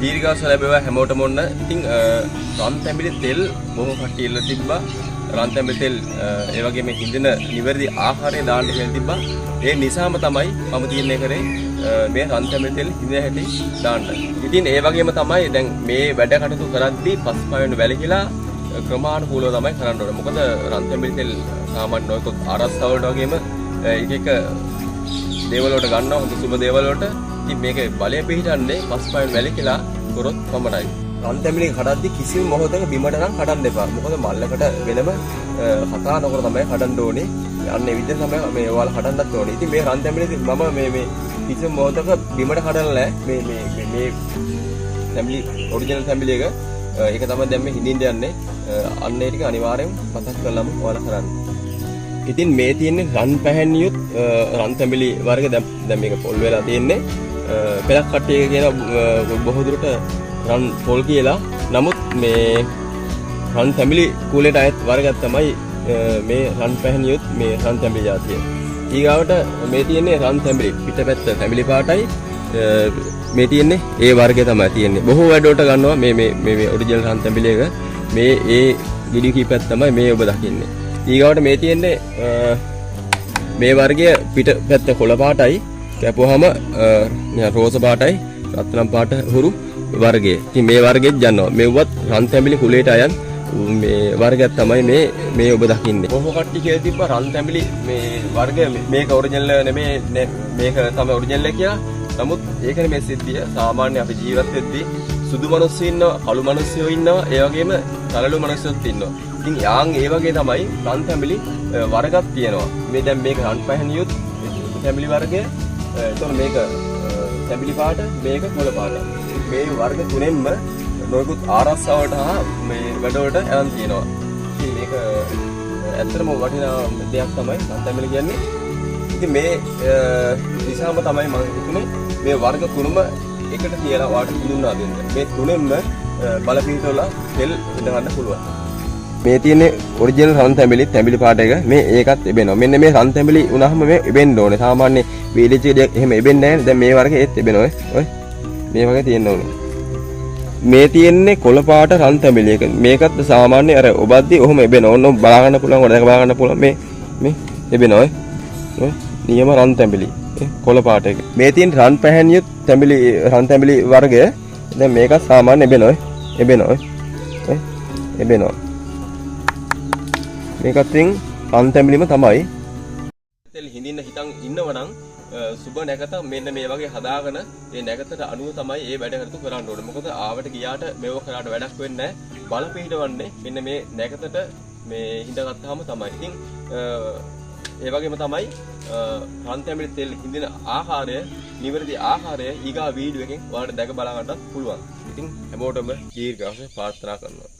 දීර්ඝාස ලැබෙවා හැමෝටම ඔන්න. ඉතින් රන් තැඹිලි තෙල් බොහෝ කට්ටිය ඉල්ල තිබ්බා. රන් තැඹිලි තෙල් ඒ වගේම හිඳින නිවැරදි ආහාරය දාන්න කියලා තිබ්බා. ඒ නිසාම තමයි මම තීරණය කරේ මේ රන් තැඹිලි තෙල් හිඳින හැටි දාන්න. ඉතින් ඒ වගේම තමයි දැන් මේ වැඩ කටයුතු කරද්දී පස්පවෙන්න වැලකිලා ක්‍රමානුකූලව තමයි කරන්න ඕනේ. මොකද රන් තැඹිලි තෙල් සාමාන්‍ය නොයෙකුත් ආරස්සා වලට වගේම එක දේවල් වලට ගන්නවා හොඳ සුබ දේවල් වලට. ඉතින් මේකේ බලය පිහිටන්නේ පස්පවෙන්න වැලකිලා කරොත් පමණයි. රන් තැඹිලි කඩද්දී කිසිම මොහොතක බිමට නම් කඩන්න එපා. මොකද මල්ලකට වෙනම කතා නොකර තමයි කඩන්න ඕනේ. අන්න ඒ විදිහට තමයි මේ ඔයාලා කඩන්නත් ඕනේ. ඉතින් මේ රන් තැඹිලි මම මේ කිසිම මොහොතක බිමට කඩලා නැහැ. මේ තැඹිලි ඔරිජිනල් තැඹිලි එක ඒක තමයි දැන් මේ හිඳින්න යන්නේ. අන්න ඒ ටික අනිවාර්යෙන් මතක් කරලාම ඔයාලා කරන්න. ඉතින් මේ තියෙන්නේ රන් පැහැණියුත් රන් තැඹිලි වර්ග දැන් මේක පොල් වෙලා තියෙන්නේ. පෙරක් කට්ටිය කියන බොහෝ දුරට රන් පොල් කියලා. නමුත් මේ රන් තැඹිලි කුලයට අයත් වර්ගයක් තමයි මේ රන් පැහැණියුත් මේ රන් තැඹිලි జాතිය. ඊගාවට මේ තියෙන්නේ රන් තැඹිලි පිටපැත්ත තැඹිලි පාටයි. මේ තියෙන්නේ ඒ වර්ගය තමයි තියෙන්නේ. බොහෝ වැඩවලට ගන්නවා මේ ඔරිජිනල් රන් තැඹිලි එක. මේ ඒ විඩියෝ කීපයක් තමයි මේ ඔබ දකින්නේ. ඊගාවට මේ තියෙන්නේ මේ වර්ගය පිටපැත්ත කොළ පාටයි. කැපුවාම රෝස පාටයි රත්නම් පාට හුරු වර්ගය. ඉතින් මේ වර්ගෙත් යනවා. මේවත් රන් තැඹිලි කුලයට අයන් මේ වර්ගයක් තමයි මේ ඔබ දකින්නේ. බොහෝ කට්ටිය කියලා තිබ්බා රන් තැඹිලි මේ වර්ගය මේක ඔරිජිනල් නෙමෙයි මේක තමයි ඔරිජිනල් එක කියලා. නමුත් ඒකනේ මේ සිද්ධිය. සාමාන්‍ය අපි ජීවත් වෙද්දී සුදු මිනිස්සු ඉන්නවා, කළු මිනිස්සු ඉන්නවා, ඒ වගේම තලලු මිනිස්සුත් ඉන්නවා. ඉතින් යාන් ඒ වගේ තමයි රන් තැඹිලි වර්ගයක් තියෙනවා. මේ දැන් මේක රන් පැහැණියුත් තැඹිලි වර්ගය. එතකොට මේක තැඹිලි පාට, මේක කොළ පාට. මේ වර්ග තුනෙන්ම නොයෙකුත් ආරස්සාවට හා මේ වැඩවලට යන් තියෙනවා. ඉතින් මේක ඇත්තටම වටිනා දෙයක් තමයි රන් තැඹිලි කියන්නේ. ඉතින් මේ දිශාම තමයි මම හිතුනේ මේ වර්ග තුනම එකට කියලා වාට දුන්නා දෙන්න. මේ තුනෙන්ම බලපීඨවල තෙල් ඉඳ ගන්න පුළුවන්. මේ තියෙන්නේ ඔරිජිනල් රන් තැඹිලි පාට එක. මේ ඒකත් එබෙනවා. මෙන්න මේ රන් තැඹිලි වුණාම මේ එබෙන්න ඕනේ. සාමාන්‍ය වීලිච් දෙයක් එහෙම එබෙන්නේ නැහැ. දැන් මේ වර්ගේ ඒත් එබෙනවා. ඔය මේ වගේ තියෙන්න ඕනේ. මේ තියෙන්නේ කොළ පාට රන් තැඹිලි එක. මේකත් සාමාන්‍ය අර ඔබද්දී ඔහොම එබෙනවා. ඔන්න බලා ගන්න පුළුවන්. ඔය දැක බලා ගන්න පුළුවන්. මේ එබෙනවා. ඔය නියම රන් තැඹිලි. කොළ පාට එක. මේ තියෙන රන් පැහැණියුත් රන් තැඹිලි වර්ගය. දැන් මේකත් සාමාන්‍ය එබෙනවා. එබෙනවා. මේකත් රන් තැඹිලිම තමයි. තෙල් හිඳින්න හිතන් ඉන්නවනම් සුබ නැකත මෙන්න මේ වගේ හදාගෙන ඒ නැකතට අනුව තමයි මේ වැඩ කටයුතු කරන්න ඕනේ. මොකද ආවට ගියාට මේව කරාට වැඩක් වෙන්නේ නැහැ. බල පිහිටවන්නේ මෙන්න මේ නැකතට මේ හිඳගත්තාම තමයි. ඉතින් ඒ වගේම තමයි රන් තැඹිලි තෙල් හිඳින ආහාරය, නිවැරදි ආහාරය ඊගා වීඩියෝ එකෙන් ඔයාලට දැක බලා ගන්නත් පුළුවන්. ඉතින් හැමෝටම දීර්ඝාෂ ප්‍රාර්ථනා කරනවා.